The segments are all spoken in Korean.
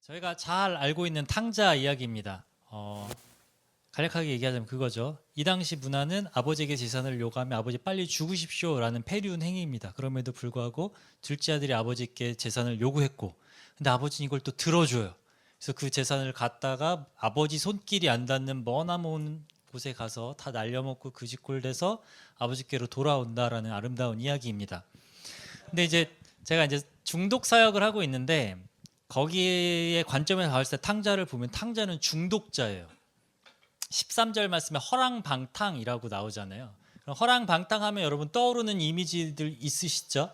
저희가 잘 알고 있는 탕자 이야기입니다. 간략하게 얘기하자면 그거죠. 이 당시 문화는 아버지에게 재산을 요구하면 아버지 빨리 죽으십시오라는 폐륜 행위입니다. 그럼에도 불구하고 둘째 아들이 아버지께 재산을 요구했고, 근데 아버지는 이걸 또 들어줘요. 그래서 그 재산을 갖다가 아버지 손길이 안 닿는 머나먼 곳에 가서 다 날려먹고 그 집골 돼서 아버지께로 돌아온다라는 아름다운 이야기입니다. 근데 이제 제가 이제 중독 사역을 하고 있는데 거기에 관점에서 봤을 때 탕자를 보면 탕자는 중독자예요. 13절 말씀에 허랑방탕이라고 나오잖아요. 그럼 허랑방탕하면 여러분 떠오르는 이미지들 있으시죠?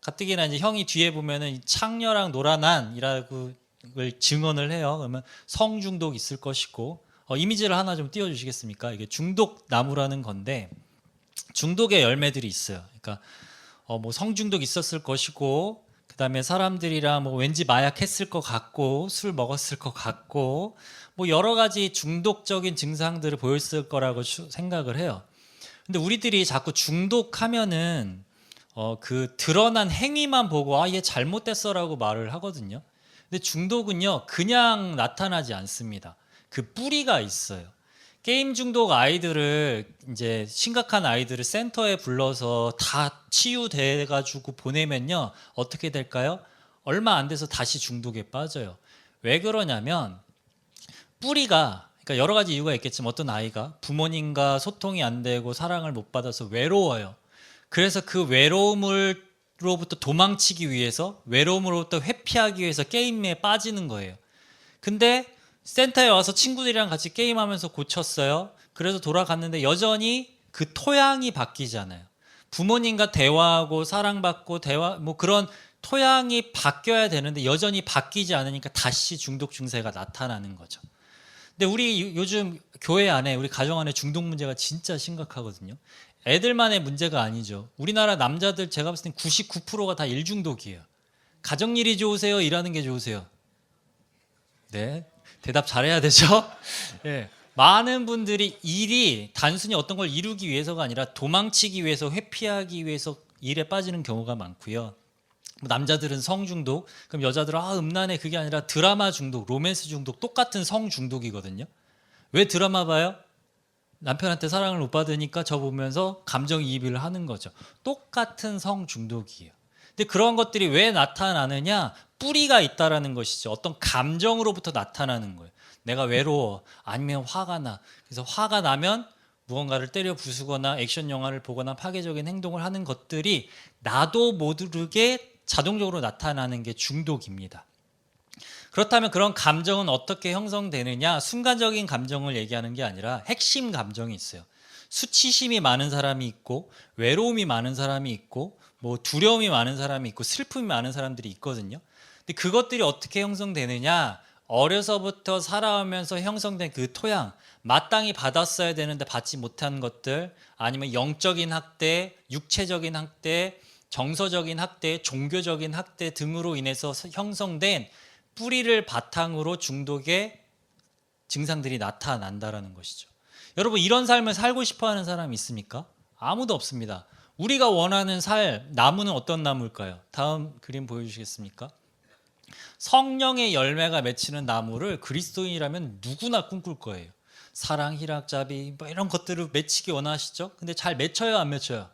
가뜩이나 이제 형이 뒤에 보면은 창녀랑 노란한이라고 증언을 해요. 그러면 성중독 있을 것이고, 이미지를 하나 좀 띄워주시겠습니까? 이게 중독 나무라는 건데 중독의 열매들이 있어요. 그러니까 뭐 성중독 있었을 것이고, 그 다음에 사람들이랑 뭐 왠지 마약했을 것 같고, 술 먹었을 것 같고, 뭐 여러 가지 중독적인 증상들을 보였을 거라고 생각을 해요. 근데 우리들이 자꾸 중독하면은 그 드러난 행위만 보고 얘 잘못됐어라고 말을 하거든요. 근데 중독은요 그냥 나타나지 않습니다. 그 뿌리가 있어요. 게임 중독 아이들을 이제 심각한 아이들을 센터에 불러서 다 치유돼 가지고 보내면요 어떻게 될까요? 얼마 안 돼서 다시 중독에 빠져요. 왜 그러냐면 뿌리가, 그러니까 여러 가지 이유가 있겠지만 어떤 아이가 부모님과 소통이 안 되고 사랑을 못 받아서 외로워요. 그래서 그 외로움으로부터 도망치기 위해서, 외로움으로부터 회피하기 위해서 게임에 빠지는 거예요. 근데 센터에 와서 친구들이랑 같이 게임하면서 고쳤어요. 그래서 돌아갔는데 여전히 그 토양이 바뀌잖아요. 부모님과 대화하고 사랑받고 뭐 그런 토양이 바뀌어야 되는데 여전히 바뀌지 않으니까 다시 중독 증세가 나타나는 거죠. 근데 우리 요즘 교회 안에, 우리 가정 안에 중독 문제가 진짜 심각하거든요. 애들만의 문제가 아니죠. 우리나라 남자들 제가 봤을 땐 99%가 다 일중독이에요. 가정일이 좋으세요? 일하는 게 좋으세요? 네, 대답 잘해야 되죠. 네. 많은 분들이 일이 단순히 어떤 걸 이루기 위해서가 아니라 도망치기 위해서, 회피하기 위해서 일에 빠지는 경우가 많고요. 남자들은 성중독, 그럼 여자들은 음란해, 그게 아니라 드라마 중독, 로맨스 중독, 똑같은 성중독이거든요. 왜 드라마 봐요? 남편한테 사랑을 못 받으니까 저 보면서 감정이입을 하는 거죠. 똑같은 성중독이에요. 근데 그런 것들이 왜 나타나느냐? 뿌리가 있다라는 것이죠. 어떤 감정으로부터 나타나는 거예요. 내가 외로워, 아니면 화가 나. 그래서 화가 나면 무언가를 때려 부수거나 액션 영화를 보거나 파괴적인 행동을 하는 것들이 나도 모르게 자동적으로 나타나는 게 중독입니다. 그렇다면 그런 감정은 어떻게 형성되느냐? 순간적인 감정을 얘기하는 게 아니라 핵심 감정이 있어요. 수치심이 많은 사람이 있고, 외로움이 많은 사람이 있고, 뭐 두려움이 많은 사람이 있고, 슬픔이 많은 사람들이 있거든요. 근데 그것들이 어떻게 형성되느냐? 어려서부터 살아오면서 형성된 그 토양, 마땅히 받았어야 되는데 받지 못한 것들, 아니면 영적인 학대, 육체적인 학대, 정서적인 학대, 종교적인 학대 등으로 인해서 형성된 뿌리를 바탕으로 중독의 증상들이 나타난다라는 것이죠. 여러분, 이런 삶을 살고 싶어 하는 사람이 있습니까? 아무도 없습니다. 우리가 원하는 나무는 어떤 나무일까요? 다음 그림 보여주시겠습니까? 성령의 열매가 맺히는 나무를 그리스도인이라면 누구나 꿈꿀 거예요. 사랑, 희락, 자비 뭐 이런 것들을 맺히기 원하시죠? 근데 잘 맺혀요, 안 맺혀요?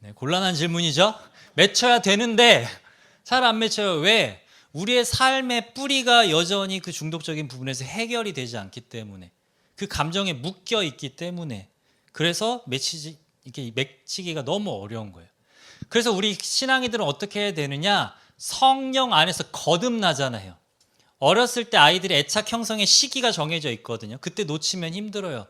네, 곤란한 질문이죠. 맺혀야 되는데 잘 안 맺혀요. 왜? 우리의 삶의 뿌리가 여전히 그 중독적인 부분에서 해결이 되지 않기 때문에, 그 감정에 묶여 있기 때문에, 그래서 이게 맺히기가 너무 어려운 거예요. 그래서 우리 신앙이들은 어떻게 해야 되느냐? 성령 안에서 거듭나잖아요. 어렸을 때 아이들의 애착 형성의 시기가 정해져 있거든요. 그때 놓치면 힘들어요.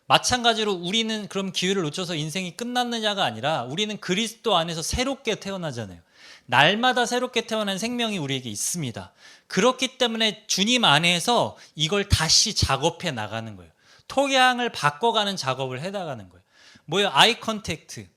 마찬가지로 우리는 그럼 기회를 놓쳐서 인생이 끝났느냐가 아니라 우리는 그리스도 안에서 새롭게 태어나잖아요. 날마다 새롭게 태어난 생명이 우리에게 있습니다. 그렇기 때문에 주님 안에서 이걸 다시 작업해 나가는 거예요. 토양을 바꿔가는 작업을 해 나가는 거예요. 뭐예요? 아이 컨택트.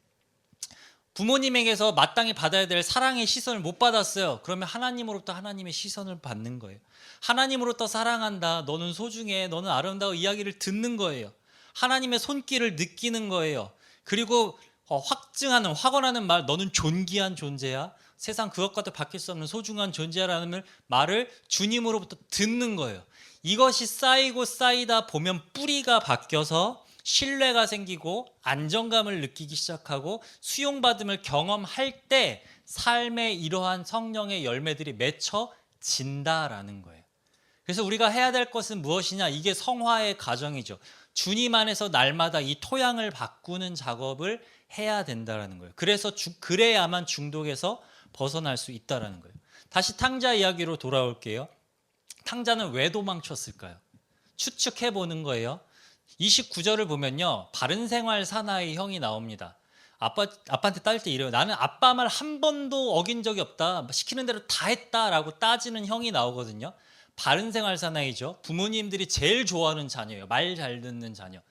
부모님에게서 마땅히 받아야 될 사랑의 시선을 못 받았어요. 그러면 하나님으로부터 하나님의 시선을 받는 거예요. 하나님으로부터 사랑한다, 너는 소중해, 너는 아름다워 이야기를 듣는 거예요. 하나님의 손길을 느끼는 거예요. 그리고 확증하는, 확언하는 말, 너는 존귀한 존재야, 세상 그것과도 바뀔 수 없는 소중한 존재라는 말을 주님으로부터 듣는 거예요. 이것이 쌓이고 쌓이다 보면 뿌리가 바뀌어서 신뢰가 생기고 안정감을 느끼기 시작하고 수용받음을 경험할 때 삶의 이러한 성령의 열매들이 맺혀진다라는 거예요. 그래서 우리가 해야 될 것은 무엇이냐? 이게 성화의 과정이죠. 주님 안에서 날마다 이 토양을 바꾸는 작업을 해야 된다라는 거예요. 그래야만 중독에서 벗어날 수 있다라는 거예요. 다시 탕자 이야기로 돌아올게요. 탕자는 왜 도망쳤을까요? 추측해 보는 거예요. 29절을 보면요, 바른생활 사나이 형이 나옵니다. 아빠한테 따질 때 이래요. 나는 아빠 말 한 번도 어긴 적이 없다, 시키는 대로 다 했다라고 따지는 형이 나오거든요. 바른생활 사나이죠. 부모님들이 제일 좋아하는 자녀예요. 말 잘 듣는 자녀.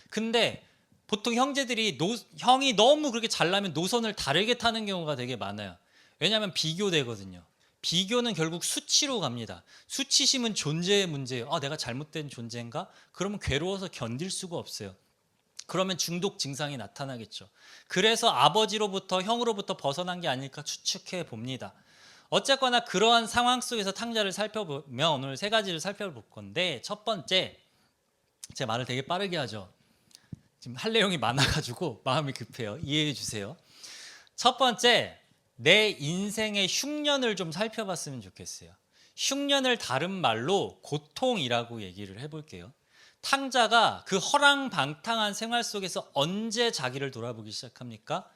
근데 보통 형제들이 형이 너무 그렇게 잘나면 노선을 다르게 타는 경우가 되게 많아요. 왜냐하면 비교되거든요. 비교는 결국 수치로 갑니다. 수치심은 존재의 문제예요. 내가 잘못된 존재인가? 그러면 괴로워서 견딜 수가 없어요. 그러면 중독 증상이 나타나겠죠. 그래서 아버지로부터 형으로부터 벗어난 게 아닐까 추측해 봅니다. 어쨌거나 그러한 상황 속에서 탕자를 살펴보면 오늘 세 가지를 살펴볼 건데, 첫 번째, 제 말을 되게 빠르게 하죠. 지금 할 내용이 많아가지고 마음이 급해요. 이해해 주세요. 첫 번째, 내 인생의 흉년을 좀 살펴봤으면 좋겠어요. 흉년을 다른 말로 고통이라고 얘기를 해볼게요. 탕자가 그 허랑방탕한 생활 속에서 언제 자기를 돌아보기 시작합니까?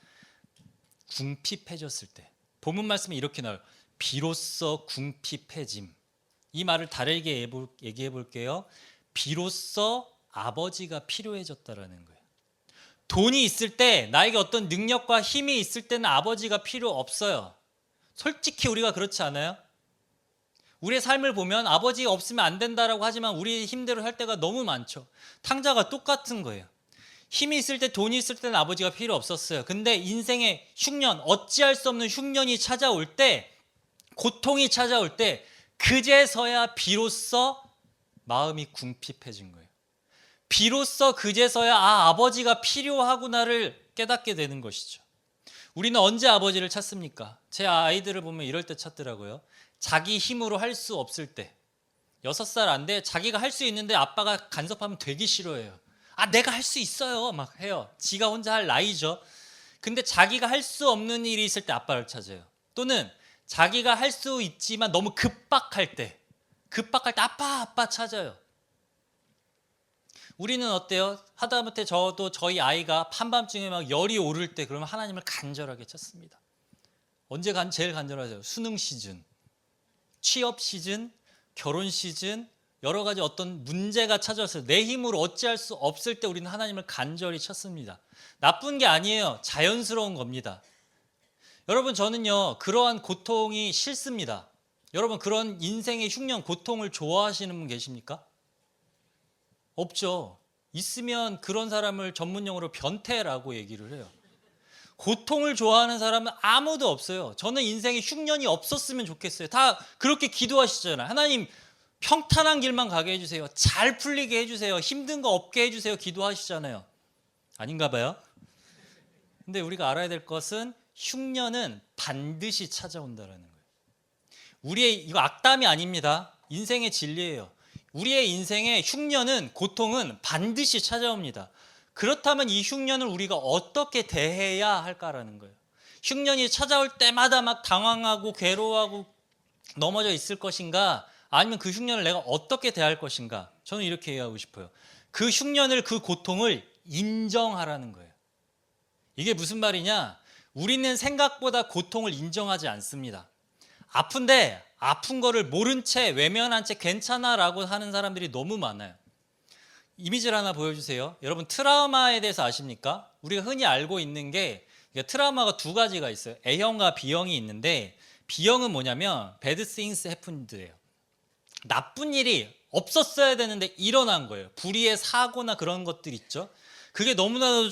궁핍해졌을 때. 본문 말씀에 이렇게 나와요. 비로소 궁핍해짐. 이 말을 다르게 얘기해 볼게요. 비로소 아버지가 필요해졌다라는 거예요. 돈이 있을 때, 나에게 어떤 능력과 힘이 있을 때는 아버지가 필요 없어요. 솔직히 우리가 그렇지 않아요? 우리의 삶을 보면 아버지가 없으면 안 된다라고 하지만 우리 힘대로 할 때가 너무 많죠. 탕자가 똑같은 거예요. 힘이 있을 때, 돈이 있을 때는 아버지가 필요 없었어요. 근데 인생의 흉년, 어찌할 수 없는 흉년이 찾아올 때, 고통이 찾아올 때, 그제서야 비로소 마음이 궁핍해진 거예요. 비로소 그제서야 아버지가 필요하구나를 깨닫게 되는 것이죠. 우리는 언제 아버지를 찾습니까? 제 아이들을 보면 이럴 때 찾더라고요. 자기 힘으로 할 수 없을 때. 6살 안 돼. 자기가 할 수 있는데 아빠가 간섭하면 되게 싫어해요. 내가 할 수 있어요 막 해요. 지가 혼자 할 나이죠. 근데 자기가 할 수 없는 일이 있을 때 아빠를 찾아요. 또는 자기가 할 수 있지만 너무 급박할 때 아빠 찾아요. 우리는 어때요? 하다못해 저희 아이가 한밤중에 막 열이 오를 때 그러면 하나님을 간절하게 찾습니다. 언제 제일 간절하세요? 수능 시즌, 취업 시즌, 결혼 시즌, 여러 가지 어떤 문제가 찾아왔어요. 내 힘으로 어찌할 수 없을 때 우리는 하나님을 간절히 찾습니다. 나쁜 게 아니에요. 자연스러운 겁니다. 여러분, 저는요, 그러한 고통이 싫습니다. 여러분, 그런 인생의 흉년, 고통을 좋아하시는 분 계십니까? 없죠. 있으면 그런 사람을 전문용어로 변태라고 얘기를 해요. 고통을 좋아하는 사람은 아무도 없어요. 저는 인생에 흉년이 없었으면 좋겠어요. 다 그렇게 기도하시잖아요. 하나님, 평탄한 길만 가게 해주세요. 잘 풀리게 해주세요. 힘든 거 없게 해주세요. 기도하시잖아요. 아닌가 봐요. 근데 우리가 알아야 될 것은 흉년은 반드시 찾아온다는 거예요. 이거 악담이 아닙니다. 인생의 진리예요. 우리의 인생의 흉년은, 고통은 반드시 찾아옵니다. 그렇다면 이 흉년을 우리가 어떻게 대해야 할까라는 거예요. 흉년이 찾아올 때마다 막 당황하고 괴로워하고 넘어져 있을 것인가, 아니면 그 흉년을 내가 어떻게 대할 것인가. 저는 이렇게 얘기하고 싶어요. 그 흉년을, 그 고통을 인정하라는 거예요. 이게 무슨 말이냐? 우리는 생각보다 고통을 인정하지 않습니다. 아픈데 아픈 거를 모른 채, 외면한 채 괜찮아라고 하는 사람들이 너무 많아요. 이미지를 하나 보여주세요. 여러분, 트라우마에 대해서 아십니까? 우리가 흔히 알고 있는 게, 트라우마가 두 가지가 있어요. A형과 B형이 있는데, B형은 뭐냐면 bad things happened예요. 나쁜 일이 없었어야 되는데 일어난 거예요. 불의의 사고나 그런 것들 있죠. 그게 너무나도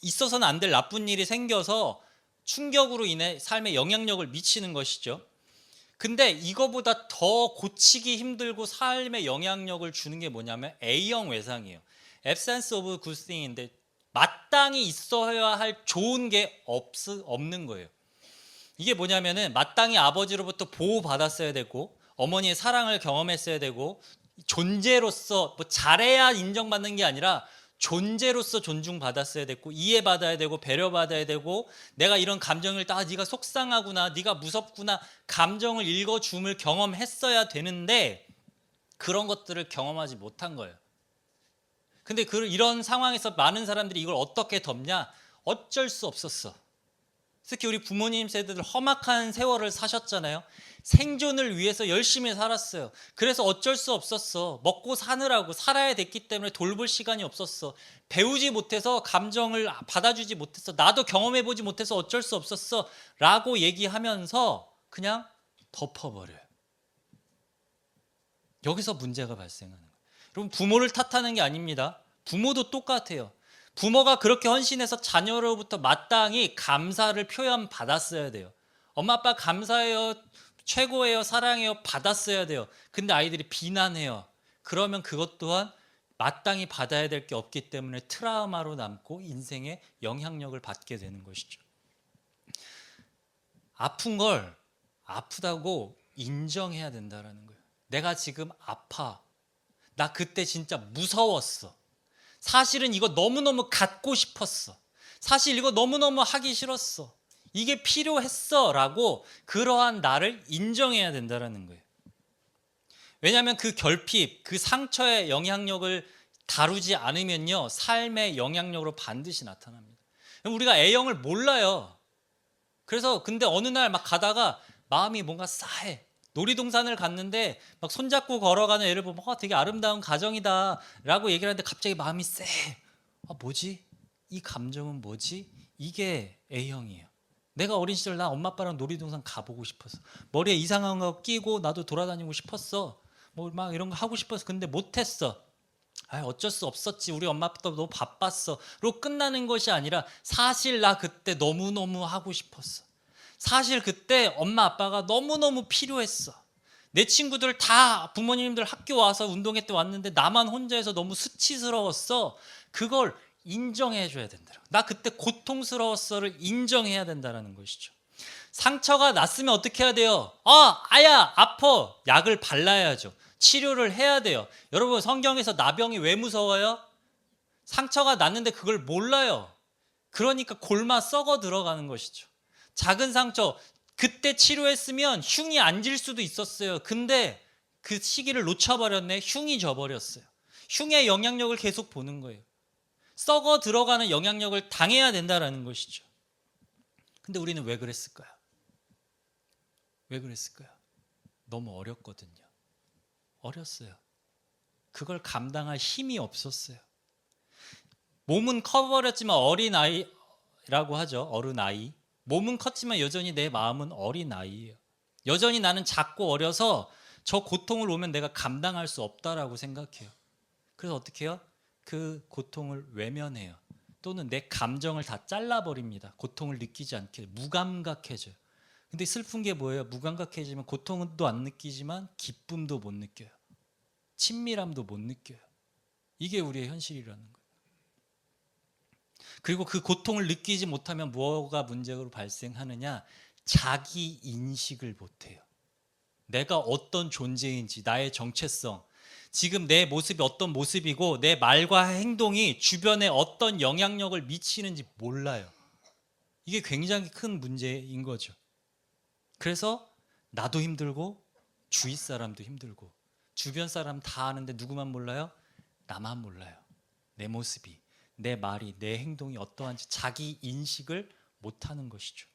있어서는 안 될 나쁜 일이 생겨서 충격으로 인해 삶에 영향력을 미치는 것이죠. 근데 이거보다 더 고치기 힘들고 삶에 영향력을 주는 게 뭐냐면 A형 외상이에요. absence of good thing인데, 마땅히 있어야 할 좋은 게 없는 거예요. 이게 뭐냐면은 마땅히 아버지로부터 보호받았어야 되고 어머니의 사랑을 경험했어야 되고 존재로서 뭐 잘해야 인정받는 게 아니라 존재로서 존중받았어야 됐고 이해받아야 되고 배려받아야 되고 내가 이런 감정을 네가 속상하구나, 네가 무섭구나 감정을 읽어줌을 경험했어야 되는데 그런 것들을 경험하지 못한 거예요. 근데 이런 상황에서 많은 사람들이 이걸 어떻게 덮냐? 어쩔 수 없었어. 특히 우리 부모님 세대들 험악한 세월을 사셨잖아요. 생존을 위해서 열심히 살았어요. 그래서 어쩔 수 없었어. 먹고 사느라고 살아야 됐기 때문에 돌볼 시간이 없었어. 배우지 못해서 감정을 받아주지 못했어. 나도 경험해보지 못해서 어쩔 수 없었어. 라고 얘기하면서 그냥 덮어버려요. 여기서 문제가 발생하는 거예요. 여러분 부모를 탓하는 게 아닙니다. 부모도 똑같아요. 부모가 그렇게 헌신해서 자녀로부터 마땅히 감사를 표현받았어야 돼요. 엄마 아빠 감사해요, 최고예요, 사랑해요 받았어야 돼요. 근데 아이들이 비난해요. 그러면 그것 또한 마땅히 받아야 될 게 없기 때문에 트라우마로 남고 인생에 영향력을 받게 되는 것이죠. 아픈 걸 아프다고 인정해야 된다는 거예요. 내가 지금 아파. 나 그때 진짜 무서웠어. 사실은 이거 너무너무 갖고 싶었어. 사실 이거 너무너무 하기 싫었어. 이게 필요했어 라고 그러한 나를 인정해야 된다는 거예요. 왜냐하면 그 결핍, 그 상처의 영향력을 다루지 않으면요 삶의 영향력으로 반드시 나타납니다. 우리가 A형을 몰라요. 그래서 근데 어느 날 막 가다가 마음이 뭔가 싸해. 놀이동산을 갔는데 막 손잡고 걸어가는 애를 보면 되게 아름다운 가정이다 라고 얘기를 하는데 갑자기 마음이 쎄. 뭐지? 이 감정은 뭐지? 이게 A형이에요. 내가 어린 시절 나 엄마 아빠랑 놀이동산 가보고 싶었어. 머리에 이상한 거 끼고 나도 돌아다니고 싶었어. 뭐 막 이런 거 하고 싶었어. 근데 못했어. 어쩔 수 없었지. 우리 엄마 아빠도 너무 바빴어. 로 끝나는 것이 아니라 사실 나 그때 너무너무 하고 싶었어. 사실 그때 엄마 아빠가 너무너무 필요했어. 내 친구들 다 부모님들 학교 와서 운동회 때 왔는데 나만 혼자해서 너무 수치스러웠어. 그걸 인정해 줘야 된다. 나 그때 고통스러웠어를 인정해야 된다는 것이죠. 상처가 났으면 어떻게 해야 돼요? 아야 아파. 약을 발라야죠. 치료를 해야 돼요. 여러분 성경에서 나병이 왜 무서워요? 상처가 났는데 그걸 몰라요. 그러니까 골마 썩어 들어가는 것이죠. 작은 상처 그때 치료했으면 흉이 안 질 수도 있었어요. 근데 그 시기를 놓쳐버렸네. 흉이 져버렸어요. 흉의 영향력을 계속 보는 거예요. 썩어 들어가는 영향력을 당해야 된다는 것이죠. 근데 우리는 왜 그랬을까요? 왜 그랬을까요? 너무 어렸거든요. 어렸어요. 그걸 감당할 힘이 없었어요. 몸은 커버렸지만 어린아이라고 하죠. 어른아이. 몸은 컸지만 여전히 내 마음은 어린아이예요. 여전히 나는 작고 어려서 저 고통을 오면 내가 감당할 수 없다라고 생각해요. 그래서 어떻게 해요? 그 고통을 외면해요. 또는 내 감정을 다 잘라버립니다. 고통을 느끼지 않게 무감각해져요. 근데 슬픈 게 뭐예요? 무감각해지면 고통도 안 느끼지만 기쁨도 못 느껴요. 친밀함도 못 느껴요. 이게 우리의 현실이라는 거예요. 그리고 그 고통을 느끼지 못하면 뭐가 문제로 발생하느냐? 자기 인식을 못해요. 내가 어떤 존재인지, 나의 정체성, 지금 내 모습이 어떤 모습이고 내 말과 행동이 주변에 어떤 영향력을 미치는지 몰라요. 이게 굉장히 큰 문제인 거죠. 그래서 나도 힘들고 주위 사람도 힘들고 주변 사람 다 아는데 누구만 몰라요? 나만 몰라요. 내 모습이, 내 말이, 내 행동이 어떠한지 자기 인식을 못하는 것이죠.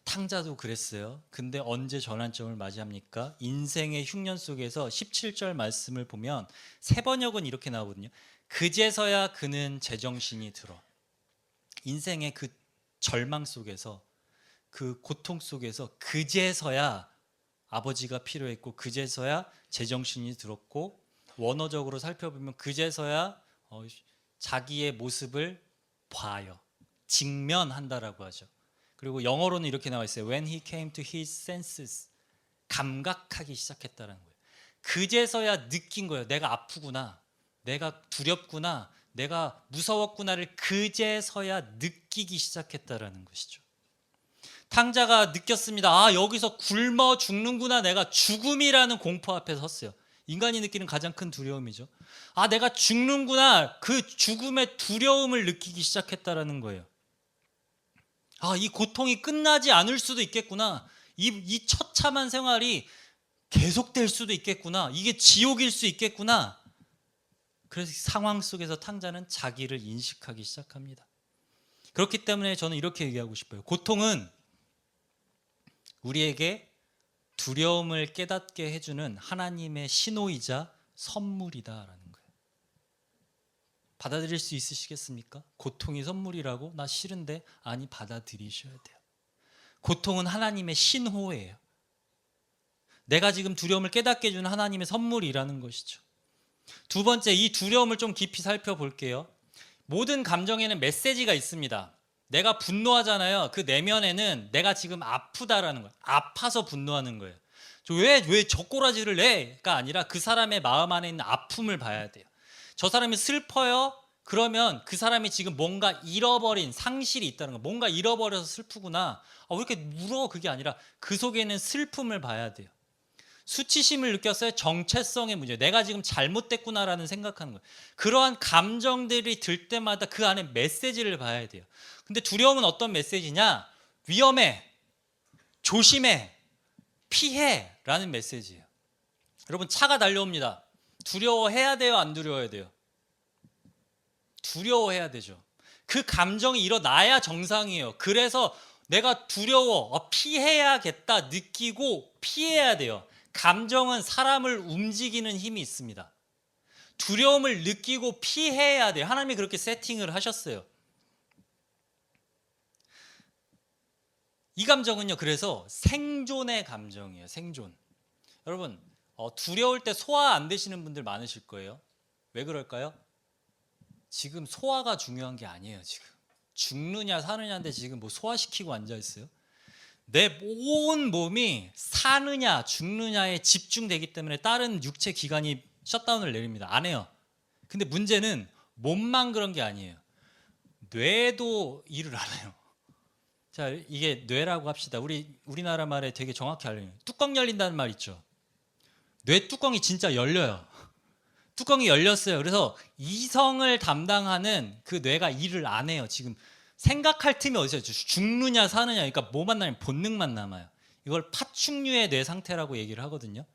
탕자도 그랬어요. 근데 언제 전환점을 맞이합니까? 인생의 흉년 속에서 17절 말씀을 보면 세 번역은 이렇게 나오거든요. 그제서야 그는 제정신이 들어. 인생의 그 절망 속에서 그 고통 속에서 그제서야 아버지가 필요했고 그제서야 제정신이 들었고 원어적으로 살펴보면 그제서야 자기의 모습을 봐요. 직면한다라고 하죠. 그리고 영어로는 이렇게 나와 있어요. When he came to his senses. 감각하기 시작했다는 거예요. 그제서야 느낀 거예요. 내가 아프구나. 내가 두렵구나. 내가 무서웠구나를 그제서야 느끼기 시작했다라는 것이죠. 탕자가 느꼈습니다. 아, 여기서 굶어 죽는구나. 내가 죽음이라는 공포 앞에 섰어요. 인간이 느끼는 가장 큰 두려움이죠. 아, 내가 죽는구나. 그 죽음의 두려움을 느끼기 시작했다라는 거예요. 아, 이 고통이 끝나지 않을 수도 있겠구나. 이 처참한 생활이 계속될 수도 있겠구나. 이게 지옥일 수 있겠구나. 그래서 상황 속에서 탕자는 자기를 인식하기 시작합니다. 그렇기 때문에 저는 이렇게 얘기하고 싶어요. 고통은 우리에게 두려움을 깨닫게 해주는 하나님의 신호이자 선물이다라는 거예요. 받아들일 수 있으시겠습니까? 고통이 선물이라고? 나 싫은데. 아니, 받아들이셔야 돼요. 고통은 하나님의 신호예요. 내가 지금 두려움을 깨닫게 해주는 하나님의 선물이라는 것이죠. 두 번째, 이 두려움을 좀 깊이 살펴볼게요. 모든 감정에는 메시지가 있습니다. 내가 분노하잖아요. 그 내면에는 내가 지금 아프다라는 거예요. 아파서 분노하는 거예요. 왜 젓꼬라지를 내가 아니라 그 사람의 마음 안에 있는 아픔을 봐야 돼요. 저 사람이 슬퍼요? 그러면 그 사람이 지금 뭔가 잃어버린 상실이 있다는 거. 뭔가 잃어버려서 슬프구나. 왜 이렇게 울어? 그게 아니라 그 속에는 슬픔을 봐야 돼요. 수치심을 느꼈어요? 정체성의 문제. 내가 지금 잘못됐구나라는 생각하는 거예요. 그러한 감정들이 들 때마다 그 안에 메시지를 봐야 돼요. 근데 두려움은 어떤 메시지냐? 위험해, 조심해, 피해 라는 메시지예요. 여러분, 차가 달려옵니다. 두려워해야 돼요? 안 두려워해야 돼요? 두려워해야 되죠. 그 감정이 일어나야 정상이에요. 그래서 내가 두려워, 피해야겠다 느끼고 피해야 돼요. 감정은 사람을 움직이는 힘이 있습니다. 두려움을 느끼고 피해야 돼요. 하나님이 그렇게 세팅을 하셨어요. 이 감정은요, 그래서 생존의 감정이에요. 생존. 여러분, 두려울 때 소화 안 되시는 분들 많으실 거예요. 왜 그럴까요? 지금 소화가 중요한 게 아니에요. 지금 죽느냐 사느냐인데 지금 뭐 소화시키고 앉아 있어요. 내 온 몸이 사느냐 죽느냐에 집중되기 때문에 다른 육체 기관이 셧다운을 내립니다. 안 해요. 근데 문제는 몸만 그런 게 아니에요. 뇌도 일을 안 해요. 자, 이게 뇌라고 합시다. 우리나라 말에 되게 정확히 알려요. 뚜껑 열린다는 말 있죠. 뇌 뚜껑이 진짜 열려요. 뚜껑이 열렸어요. 그래서 이성을 담당하는 그 뇌가 일을 안 해요. 지금 생각할 틈이 어디 있어요? 죽느냐 사느냐. 그러니까 뭐만 남으면 본능만 남아요. 이걸 파충류의 뇌 상태라고 얘기를 하거든요.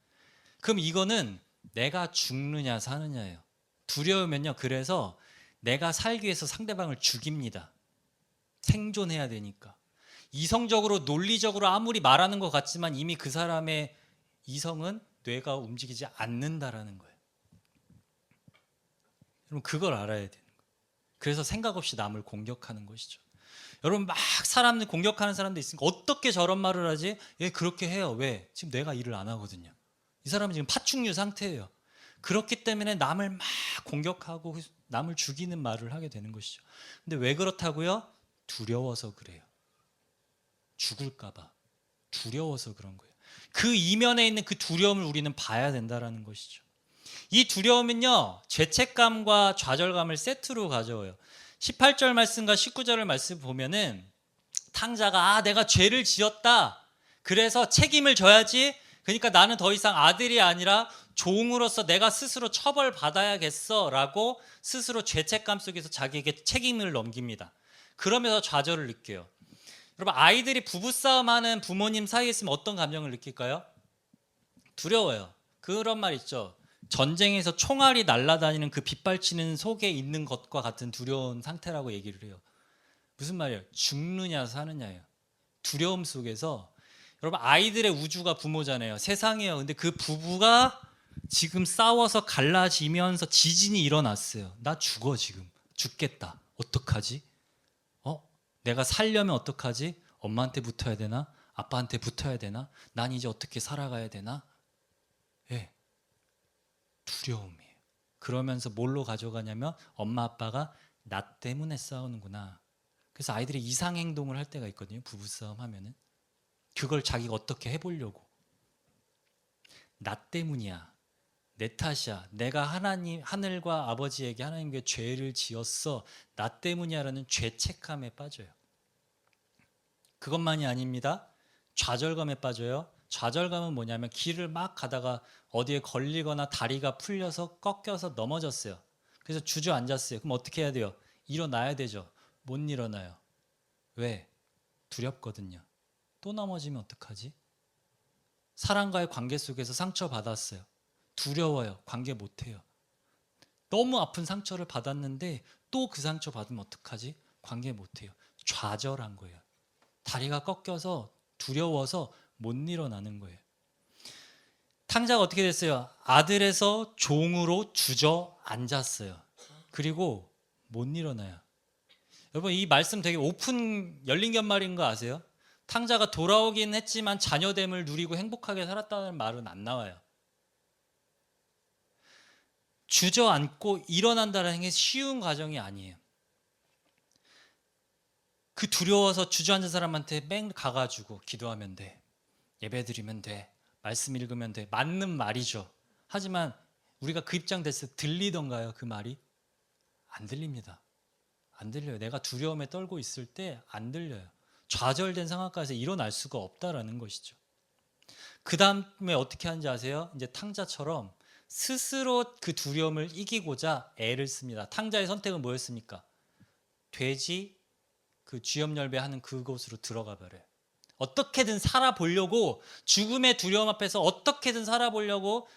그럼 이거는 내가 죽느냐 사느냐예요. 두려우면요, 그래서 내가 살기 위해서 상대방을 죽입니다. 생존해야 되니까. 이성적으로 논리적으로 아무리 말하는 것 같지만 이미 그 사람의 이성은 뇌가 움직이지 않는다라는 거예요. 여러분, 그걸 알아야 되는 거예요. 그래서 생각 없이 남을 공격하는 것이죠. 여러분, 막 사람들 공격하는 사람도 있으니까 어떻게 저런 말을 하지? 얘 그렇게 해요. 왜? 지금 내가 일을 안 하거든요. 이 사람은 지금 파충류 상태예요. 그렇기 때문에 남을 막 공격하고 남을 죽이는 말을 하게 되는 것이죠. 근데 왜 그렇다고요? 두려워서 그래요. 죽을까 봐. 두려워서 그런 거예요. 그 이면에 있는 그 두려움을 우리는 봐야 된다는 것이죠. 이 두려움은요, 죄책감과 좌절감을 세트로 가져와요. 18절 말씀과 19절 말씀 보면은 탕자가 내가 죄를 지었다. 그래서 책임을 져야지. 그러니까 나는 더 이상 아들이 아니라 종으로서 내가 스스로 처벌받아야겠어라고 스스로 죄책감 속에서 자기에게 책임을 넘깁니다. 그러면서 좌절을 느껴요. 여러분, 아이들이 부부싸움하는 부모님 사이에 있으면 어떤 감정을 느낄까요? 두려워요. 그런 말 있죠. 전쟁에서 총알이 날아다니는 그 빗발치는 속에 있는 것과 같은 두려운 상태라고 얘기를 해요. 무슨 말이에요? 죽느냐 사느냐예요. 두려움 속에서. 여러분, 아이들의 우주가 부모잖아요. 세상이에요. 근데 그 부부가 지금 싸워서 갈라지면서 지진이 일어났어요. 나 죽어 지금. 죽겠다. 어떡하지? 내가 살려면 어떡하지? 엄마한테 붙어야 되나? 아빠한테 붙어야 되나? 난 이제 어떻게 살아가야 되나? 예. 두려움이에요. 그러면서 뭘로 가져가냐면 엄마 아빠가 나 때문에 싸우는구나. 그래서 아이들이 이상 행동을 할 때가 있거든요. 부부싸움 하면은. 그걸 자기가 어떻게 해보려고. 나 때문이야. 내 탓이야. 내가 하늘과 아버지에게 하나님께 죄를 지었어. 나 때문이야라는 죄책감에 빠져요. 그것만이 아닙니다. 좌절감에 빠져요. 좌절감은 뭐냐면 길을 막 가다가 어디에 걸리거나 다리가 풀려서 꺾여서 넘어졌어요. 그래서 주저앉았어요. 그럼 어떻게 해야 돼요? 일어나야 되죠. 못 일어나요. 왜? 두렵거든요. 또 넘어지면 어떡하지? 사람과의 관계 속에서 상처받았어요. 두려워요. 관계 못해요. 너무 아픈 상처를 받았는데 또 그 상처 받으면 어떡하지? 관계 못해요. 좌절한 거예요. 다리가 꺾여서 두려워서 못 일어나는 거예요. 탕자가 어떻게 됐어요? 아들에서 종으로 주저앉았어요. 그리고 못 일어나요. 여러분 이 말씀 되게 오픈 열린 결말인 거 아세요? 탕자가 돌아오긴 했지만 자녀됨을 누리고 행복하게 살았다는 말은 안 나와요. 주저앉고 일어난다는 게 쉬운 과정이 아니에요. 그 두려워서 주저앉은 사람한테 맹 가가지고 기도하면 돼. 예배드리면 돼. 말씀 읽으면 돼. 맞는 말이죠. 하지만 우리가 그 입장 됐을 때 들리던가요? 그 말이? 안 들립니다. 안 들려요. 내가 두려움에 떨고 있을 때 안 들려요. 좌절된 상황까지 일어날 수가 없다라는 것이죠. 그 다음에 어떻게 하는지 아세요? 이제 탕자처럼 스스로 그 두려움을 이기고자 애를 씁니다. 탕자의 선택은 뭐였습니까? 돼지 그 쥐염렬배하는 그곳으로 들어가 버려요. 어떻게든 살아보려고 죽음의 두려움 앞에서 어떻게든 살아보려고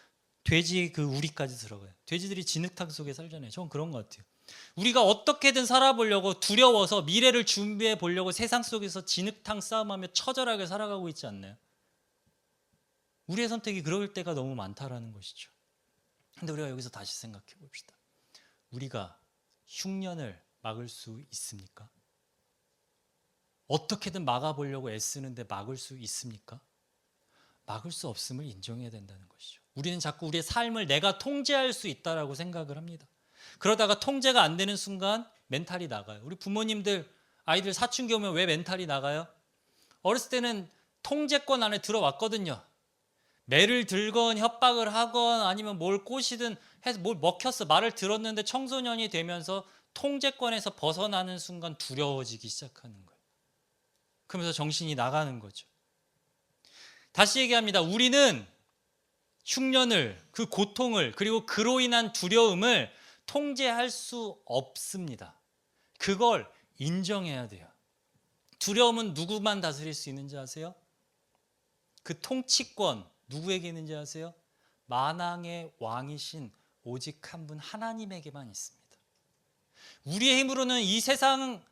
돼지 그 우리까지 들어가요. 돼지들이 진흙탕 속에 살잖아요. 저는 그런 것 같아요. 우리가 어떻게든 살아보려고 두려워서 미래를 준비해 보려고 세상 속에서 진흙탕 싸움하며 처절하게 살아가고 있지 않나요? 우리의 선택이 그럴 때가 너무 많다라는 것이죠. 근데 우리가 여기서 다시 생각해 봅시다. 우리가 흉년을 막을 수 있습니까? 어떻게든 막아보려고 애쓰는데 막을 수 있습니까? 막을 수 없음을 인정해야 된다는 것이죠. 우리는 자꾸 우리의 삶을 내가 통제할 수 있다라고 생각을 합니다. 그러다가 통제가 안 되는 순간 멘탈이 나가요. 우리 부모님들 아이들 사춘기 오면 왜 멘탈이 나가요? 어렸을 때는 통제권 안에 들어왔거든요. 매를 들건 협박을 하건 아니면 뭘 꼬시든 해서 뭘 먹혔어. 말을 들었는데 청소년이 되면서 통제권에서 벗어나는 순간 두려워지기 시작하는 거예요. 그러면서 정신이 나가는 거죠. 다시 얘기합니다. 우리는 흉년을, 그 고통을, 그리고 그로 인한 두려움을 통제할 수 없습니다. 그걸 인정해야 돼요. 두려움은 누구만 다스릴 수 있는지 아세요? 그 통치권 누구에게 있는지 아세요? 만왕의 왕이신 오직 한 분 하나님에게만 있습니다. 우리의 힘으로는 이 세상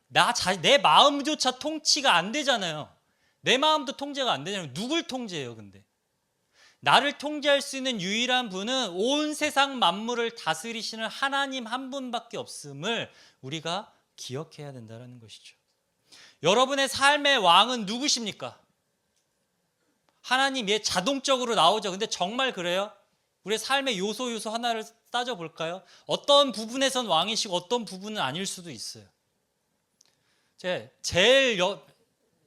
내 마음조차 통치가 안 되잖아요. 내 마음도 통제가 안 되잖아요. 누굴 통제해요, 근데? 나를 통제할 수 있는 유일한 분은 온 세상 만물을 다스리시는 하나님 한 분밖에 없음을 우리가 기억해야 된다는 것이죠. 여러분의 삶의 왕은 누구십니까? 하나님, 자동적으로 나오죠. 근데 정말 그래요? 우리의 삶의 요소 하나를 따져볼까요? 어떤 부분에선 왕이시고 어떤 부분은 아닐 수도 있어요. 제일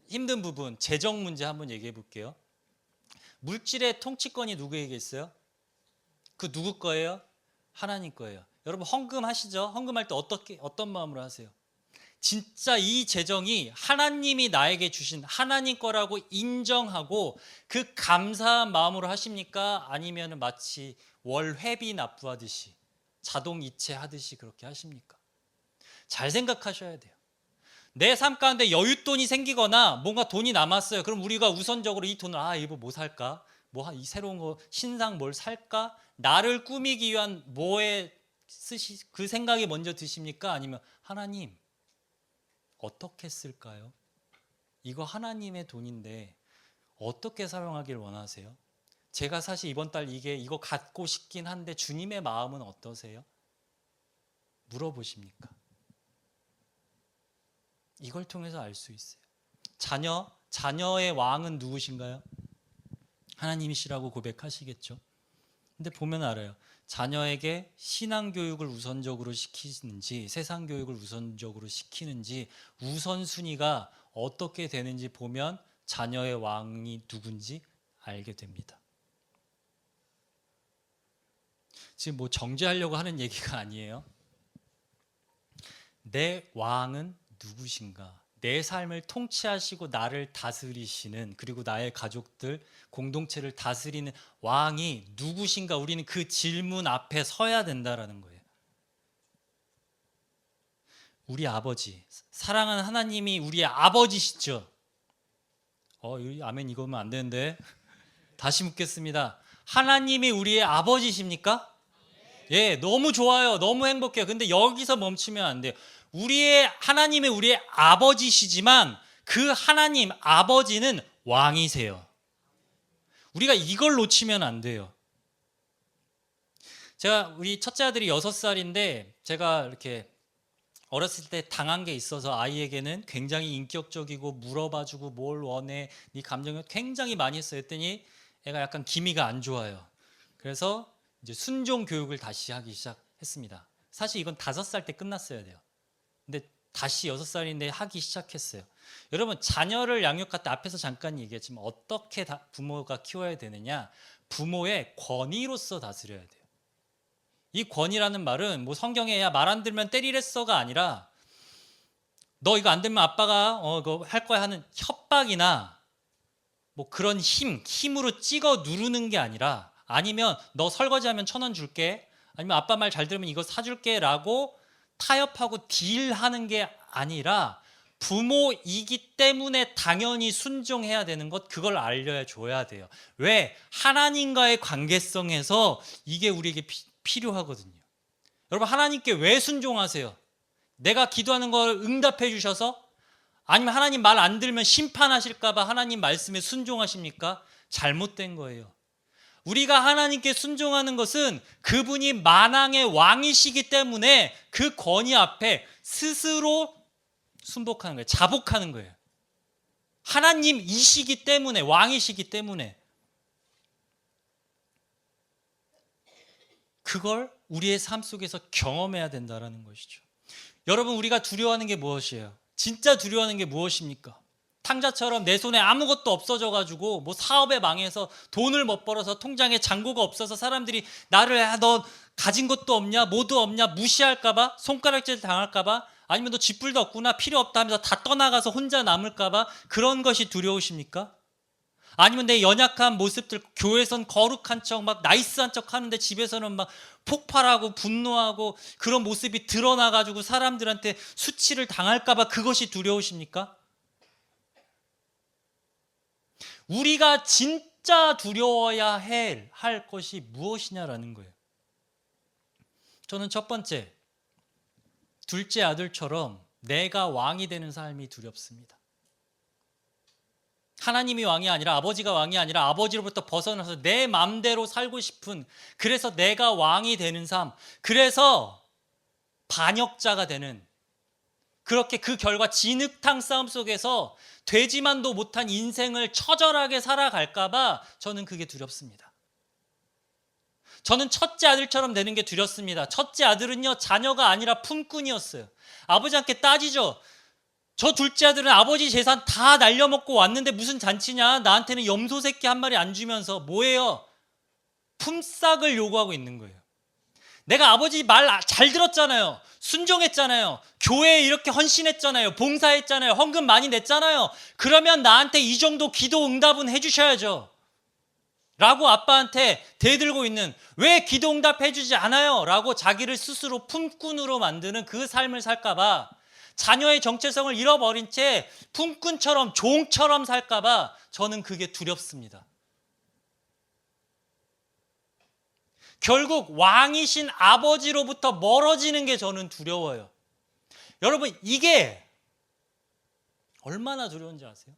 힘든 부분, 재정 문제 한번 얘기해 볼게요. 물질의 통치권이 누구에게 있어요? 그 누구 거예요? 하나님 거예요. 여러분 헌금 하시죠? 헌금할 때 어떤 마음으로 하세요? 진짜 이 재정이 하나님이 나에게 주신 하나님 거라고 인정하고 그 감사한 마음으로 하십니까? 아니면 마치 월 회비 납부하듯이 자동 이체하듯이 그렇게 하십니까? 잘 생각하셔야 돼요. 내 삶 가운데 여윳돈이 생기거나 뭔가 돈이 남았어요. 그럼 우리가 우선적으로 이 돈을 이거 뭐 살까? 이 새로운 거 신상 뭘 살까? 나를 꾸미기 위한 그 생각이 먼저 드십니까? 아니면 하나님 어떻게 쓸까요? 이거 하나님의 돈인데 어떻게 사용하길 원하세요? 제가 사실 이번 달 이거 갖고 싶긴 한데 주님의 마음은 어떠세요? 물어보십니까? 이걸 통해서 알 수 있어요. 자녀의 왕은 누구신가요? 하나님이시라고 고백하시겠죠. 근데 보면 알아요. 자녀에게 신앙 교육을 우선적으로 시키는지 세상 교육을 우선적으로 시키는지 우선순위가 어떻게 되는지 보면 자녀의 왕이 누군지 알게 됩니다. 지금 정죄하려고 하는 얘기가 아니에요. 내 왕은 누구신가? 내 삶을 통치하시고 나를 다스리시는, 그리고 나의 가족들, 공동체를 다스리는 왕이 누구신가, 우리는 그 질문 앞에 서야 된다라는 거예요. 우리 아버지, 사랑하는 하나님이 우리의 아버지시죠. 아멘 이거면 안 되는데 다시 묻겠습니다. 하나님이 우리의 아버지십니까? 예, 너무 좋아요. 너무 행복해요. 근데 여기서 멈추면 안 돼요. 하나님의 우리의 아버지시지만 그 하나님 아버지는 왕이세요. 우리가 이걸 놓치면 안 돼요. 우리 첫째 아들이 6살인데 제가 이렇게 어렸을 때 당한 게 있어서 아이에게는 굉장히 인격적이고 물어봐주고 뭘 원해, 네 감정을 굉장히 많이 했어요. 했더니 애가 약간 기미가 안 좋아요. 그래서 이제 순종 교육을 다시 하기 시작했습니다. 사실 이건 5살 때 끝났어야 돼요. 근데 다시 6살인데 하기 시작했어요. 여러분, 자녀를 양육할 때 앞에서 잠깐 얘기했지만 어떻게 부모가 키워야 되느냐? 부모의 권위로서 다스려야 돼요. 이 권위라는 말은 뭐 성경에 야 말 안 들면 때리랬어가 아니라 너 이거 안 들면 아빠가 이거 할 거야 하는 협박이나 뭐 그런 힘으로 찍어 누르는 게 아니라, 아니면 너 설거지하면 1,000원 줄게, 아니면 아빠 말 잘 들으면 이거 사줄게 라고 타협하고 딜하는 게 아니라 부모이기 때문에 당연히 순종해야 되는 것, 그걸 알려줘야 돼요. 왜? 하나님과의 관계성에서 이게 우리에게 필요하거든요. 여러분, 하나님께 왜 순종하세요? 내가 기도하는 걸 응답해 주셔서? 아니면 하나님 말 안 들으면 심판하실까 봐 하나님 말씀에 순종하십니까? 잘못된 거예요. 우리가 하나님께 순종하는 것은 그분이 만왕의 왕이시기 때문에 그 권위 앞에 스스로 순복하는 거예요. 자복하는 거예요. 하나님이시기 때문에, 왕이시기 때문에. 그걸 우리의 삶 속에서 경험해야 된다는 것이죠. 여러분, 우리가 두려워하는 게 무엇이에요? 진짜 두려워하는 게 무엇입니까? 탕자처럼 내 손에 아무것도 없어져가지고 뭐 사업에 망해서 돈을 못 벌어서 통장에 잔고가 없어서 사람들이 나를 너 가진 것도 없냐, 뭐도 없냐 무시할까봐, 손가락질 당할까봐, 아니면 너 쥐뿔도 없구나, 필요 없다 하면서 다 떠나가서 혼자 남을까봐, 그런 것이 두려우십니까? 아니면 내 연약한 모습들, 교회선 거룩한 척 막 나이스한 척 하는데 집에서는 막 폭발하고 분노하고 그런 모습이 드러나가지고 사람들한테 수치를 당할까봐 그것이 두려우십니까? 우리가 진짜 두려워야 할 것이 무엇이냐라는 거예요. 저는 첫 번째, 둘째 아들처럼 내가 왕이 되는 삶이 두렵습니다. 하나님이 왕이 아니라, 아버지가 왕이 아니라 아버지로부터 벗어나서 내 마음대로 살고 싶은, 그래서 내가 왕이 되는 삶, 그래서 반역자가 되는, 그렇게 그 결과 진흙탕 싸움 속에서 되지만도 못한 인생을 처절하게 살아갈까 봐 저는 그게 두렵습니다. 저는 첫째 아들처럼 되는 게 두렵습니다. 첫째 아들은요, 자녀가 아니라 품꾼이었어요. 아버지한테 따지죠. 저 둘째 아들은 아버지 재산 다 날려먹고 왔는데 무슨 잔치냐, 나한테는 염소 새끼 한 마리 안 주면서 뭐예요? 품삯을 요구하고 있는 거예요. 내가 아버지 말 잘 들었잖아요. 순종했잖아요. 교회에 이렇게 헌신했잖아요. 봉사했잖아요. 헌금 많이 냈잖아요. 그러면 나한테 이 정도 기도 응답은 해주셔야죠 라고 아빠한테 대들고 있는, 왜 기도 응답 해주지 않아요? 라고 자기를 스스로 품꾼으로 만드는 그 삶을 살까 봐, 자녀의 정체성을 잃어버린 채 품꾼처럼 종처럼 살까 봐 저는 그게 두렵습니다. 결국 왕이신 아버지로부터 멀어지는 게 저는 두려워요. 여러분, 이게 얼마나 두려운지 아세요?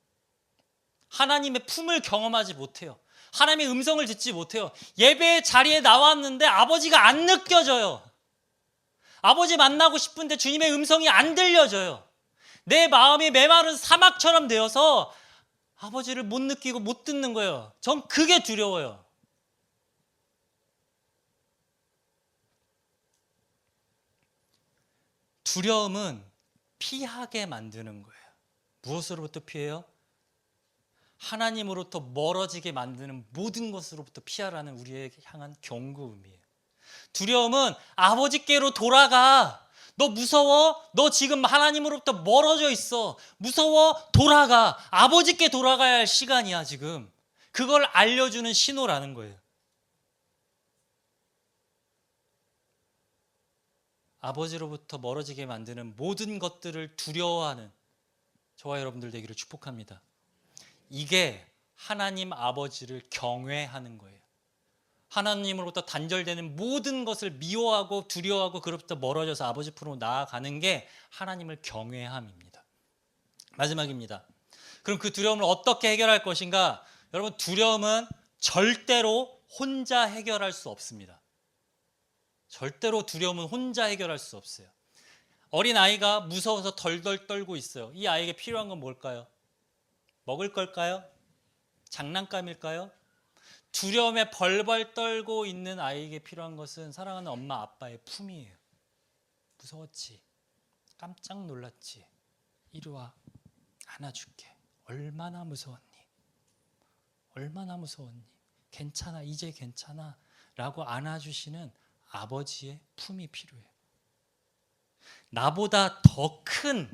하나님의 품을 경험하지 못해요. 하나님의 음성을 듣지 못해요. 예배의 자리에 나왔는데 아버지가 안 느껴져요. 아버지 만나고 싶은데 주님의 음성이 안 들려져요. 내 마음이 메마른 사막처럼 되어서 아버지를 못 느끼고 못 듣는 거예요. 전 그게 두려워요. 두려움은 피하게 만드는 거예요. 무엇으로부터 피해요? 하나님으로부터 멀어지게 만드는 모든 것으로부터 피하라는 우리에게 향한 경고음이에요. 두려움은 아버지께로 돌아가. 너 무서워? 너 지금 하나님으로부터 멀어져 있어. 무서워? 돌아가. 아버지께 돌아가야 할 시간이야 지금. 그걸 알려주는 신호라는 거예요. 아버지로부터 멀어지게 만드는 모든 것들을 두려워하는 저와 여러분들 되기를 축복합니다. 이게 하나님 아버지를 경외하는 거예요. 하나님으로부터 단절되는 모든 것을 미워하고 두려워하고 그로부터 멀어져서 아버지 품으로 나아가는 게 하나님을 경외함입니다. 마지막입니다. 그럼 그 두려움을 어떻게 해결할 것인가? 여러분, 두려움은 절대로 혼자 해결할 수 없습니다. 절대로 두려움은 혼자 해결할 수 없어요. 어린아이가 무서워서 덜덜 떨고 있어요. 이 아이에게 필요한 건 뭘까요? 먹을 걸까요? 장난감일까요? 두려움에 벌벌 떨고 있는 아이에게 필요한 것은 사랑하는 엄마 아빠의 품이에요. 무서웠지? 깜짝 놀랐지? 이리 와, 안아줄게. 얼마나 무서웠니? 얼마나 무서웠니? 괜찮아, 이제 괜찮아 라고 안아주시는 아버지의 품이 필요해요. 나보다 더 큰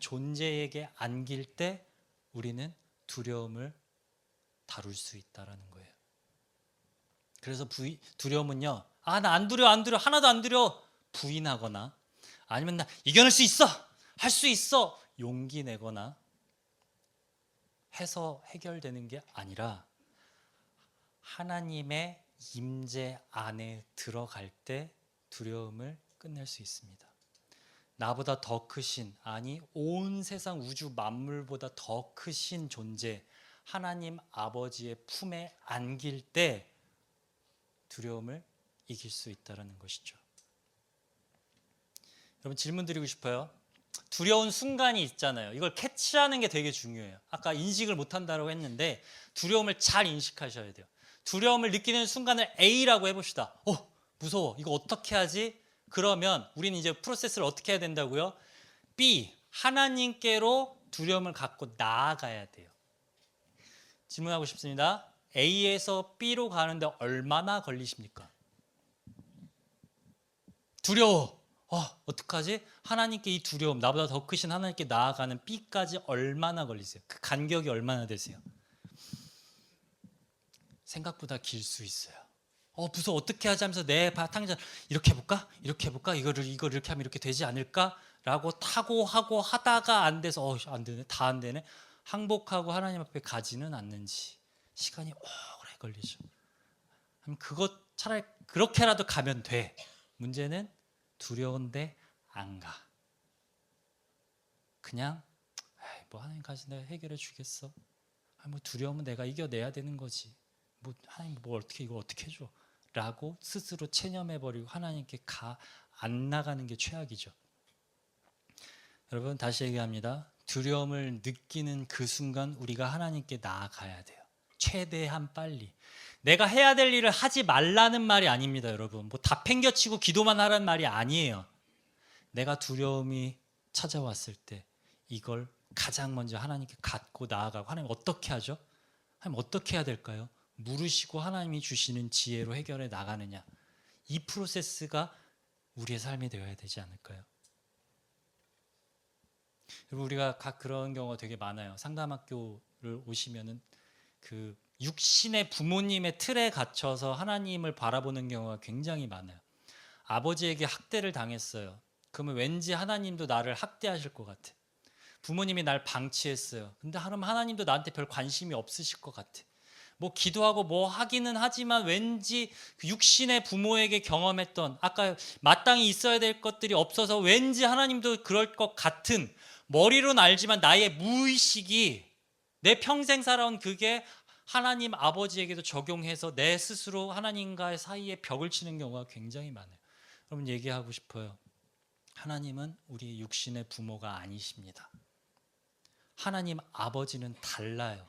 존재에게 안길 때 우리는 두려움을 다룰 수 있다라는 거예요. 그래서 두려움은요, 나 안 두려, 하나도 안 두려 부인하거나, 아니면 나 이겨낼 수 있어, 할 수 있어 용기 내거나 해서 해결되는 게 아니라 하나님의 임재 안에 들어갈 때 두려움을 끝낼 수 있습니다. 나보다 더 크신, 아니 온 세상 우주 만물보다 더 크신 존재 하나님 아버지의 품에 안길 때 두려움을 이길 수 있다는 것이죠. 여러분, 질문 드리고 싶어요. 두려운 순간이 있잖아요. 이걸 캐치하는 게 되게 중요해요. 아까 인식을 못한다고 했는데 두려움을 잘 인식하셔야 돼요. 두려움을 느끼는 순간을 A라고 해봅시다. 무서워. 이거 어떻게 하지? 그러면 우리는 이제 프로세스를 어떻게 해야 된다고요? B, 하나님께로 두려움을 갖고 나아가야 돼요. 질문하고 싶습니다. A에서 B로 가는데 얼마나 걸리십니까? 두려워. 어떡하지? 하나님께 이 두려움, 나보다 더 크신 하나님께 나아가는 B까지 얼마나 걸리세요? 그 간격이 얼마나 되세요? 생각보다 길 수 있어요. 무서워, 어떻게 하지 하면서 내 바탕자 이렇게 해볼까? 이렇게 해볼까? 이거를 이렇게 하면 이렇게 되지 않을까? 라고 타고 하고 하다가 안 돼서 안 되네, 다 안 되네. 항복하고 하나님 앞에 가지는 않는지 시간이 오래 걸리죠. 그럼 그것 차라리 그렇게라도 가면 돼. 문제는 두려운데 안 가. 그냥 뭐 하나님 가서 내가 해결해 주겠어. 뭐 두려움은 내가 이겨내야 되는 거지. 뭐 하나님 뭐 이걸 어떻게 해줘? 라고 스스로 체념해버리고 하나님께 안 나가는 게 최악이죠. 여러분, 다시 얘기합니다. 두려움을 느끼는 그 순간 우리가 하나님께 나아가야 돼요. 최대한 빨리. 내가 해야 될 일을 하지 말라는 말이 아닙니다, 여러분. 뭐 다 팽겨치고 기도만 하라는 말이 아니에요. 내가 두려움이 찾아왔을 때 이걸 가장 먼저 하나님께 갖고 나아가고, 하나님 어떻게 하죠? 하나님 어떻게 해야 될까요? 물으시고 하나님이 주시는 지혜로 해결해 나가느냐, 이 프로세스가 우리의 삶이 되어야 되지 않을까요? 여러분, 우리가 각 그런 경우가 되게 많아요. 상담학교를 오시면은 그 육신의 부모님의 틀에 갇혀서 하나님을 바라보는 경우가 굉장히 많아요. 아버지에게 학대를 당했어요. 그러면 왠지 하나님도 나를 학대하실 것 같아. 부모님이 날 방치했어요. 근데 하나님도 나한테 별 관심이 없으실 것 같아. 뭐 기도하고 뭐 하기는 하지만 왠지 그 육신의 부모에게 경험했던, 아까 마땅히 있어야 될 것들이 없어서 왠지 하나님도 그럴 것 같은, 머리로는 알지만 나의 무의식이, 내 평생 살아온 그게 하나님 아버지에게도 적용해서 내 스스로 하나님과의 사이에 벽을 치는 경우가 굉장히 많아요. 여러분, 얘기하고 싶어요. 하나님은 우리 육신의 부모가 아니십니다. 하나님 아버지는 달라요.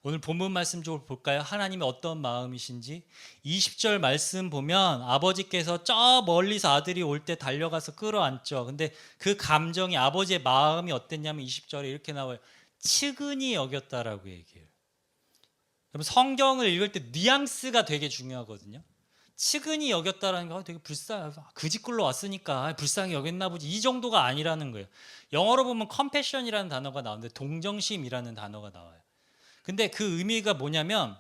오늘 본문 말씀 좀 볼까요? 하나님이 어떤 마음이신지. 20절 말씀 보면 아버지께서 저 멀리서 아들이 올 때 달려가서 끌어안죠. 근데 그 감정이, 아버지의 마음이 어땠냐면 20절에 이렇게 나와요. 측은히 여겼다라고 얘기해요. 여러분, 성경을 읽을 때 뉘앙스가 되게 중요하거든요. 측은히 여겼다라는 거 되게 그 집굴로 왔으니까 불쌍히 여겼나 보지 이 정도가 아니라는 거예요. 영어로 보면 compassion이라는 단어가 나오는데 동정심이라는 단어가 나와요. 근데 그 의미가 뭐냐면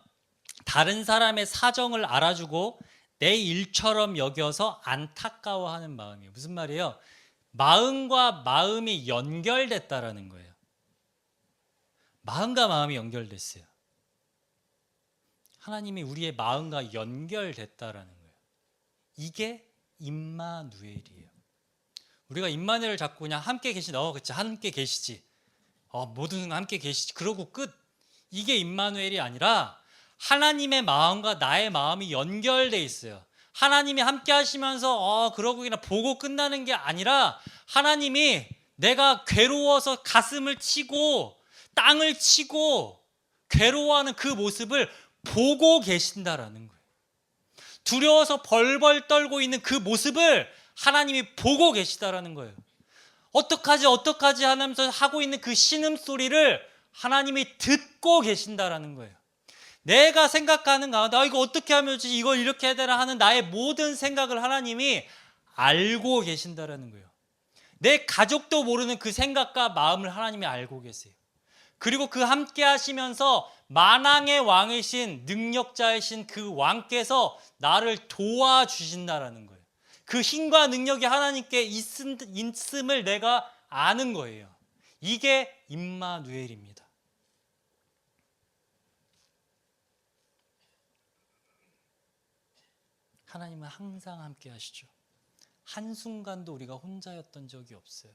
다른 사람의 사정을 알아주고 내 일처럼 여겨서 안타까워하는 마음이에요. 무슨 말이에요? 마음과 마음이 연결됐다라는 거예요. 마음과 마음이 연결됐어요. 하나님이 우리의 마음과 연결됐다라는 거예요. 이게 임마누엘이에요. 우리가 임마누엘을 잡고 그냥 함께 계시다. 그치, 함께 계시지. 모든 순간 함께 계시지. 그러고 끝. 이게 임마누엘이 아니라 하나님의 마음과 나의 마음이 연결돼 있어요. 하나님이 함께 하시면서 그러고 그냥 보고 끝나는 게 아니라 하나님이 내가 괴로워서 가슴을 치고 땅을 치고 괴로워하는 그 모습을 보고 계신다라는 거예요. 두려워서 벌벌 떨고 있는 그 모습을 하나님이 보고 계시다라는 거예요. 어떡하지 하면서 하고 있는 그 신음소리를 하나님이 듣고 계신다라는 거예요. 내가 생각하는 가운데 이거 어떻게 하면 좋지, 이걸 이렇게 해야 되나 하는 나의 모든 생각을 하나님이 알고 계신다라는 거예요. 내 가족도 모르는 그 생각과 마음을 하나님이 알고 계세요. 그리고 그 함께 하시면서 만왕의 왕이신 능력자이신 그 왕께서 나를 도와주신다라는 거예요. 그 힘과 능력이 하나님께 있음을 내가 아는 거예요. 이게 임마누엘입니다. 하나님은 항상 함께 하시죠. 한순간도 우리가 혼자였던 적이 없어요.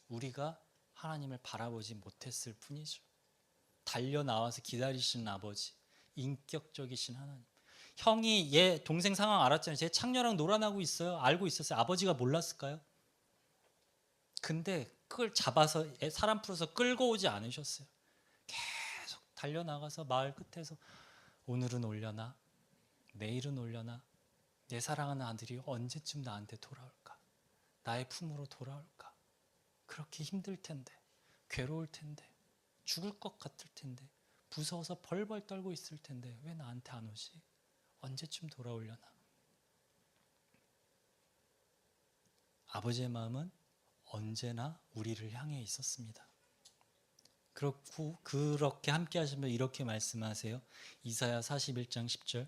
우리가 하나님을 바라보지 못했을 뿐이죠. 달려나와서 기다리시는 아버지, 인격적이신 하나님. 형이 얘 동생 상황 알았잖아요. 제 창녀랑 놀아나고 있어요. 알고 있었어요. 아버지가 몰랐을까요? 근데 그걸 잡아서 사람 풀어서 끌고 오지 않으셨어요. 계속 달려나가서 마을 끝에서 오늘은 올려나? 내일은 올려나? 내 사랑하는 아들이 언제쯤 나한테 돌아올까? 나의 품으로 돌아올까? 그렇게 힘들 텐데, 괴로울 텐데, 죽을 것 같을 텐데, 무서워서 벌벌 떨고 있을 텐데 왜 나한테 안 오지? 언제쯤 돌아오려나? 아버지의 마음은 언제나 우리를 향해 있었습니다. 그렇게 함께 하시면 이렇게 말씀하세요. 이사야 41장 10절.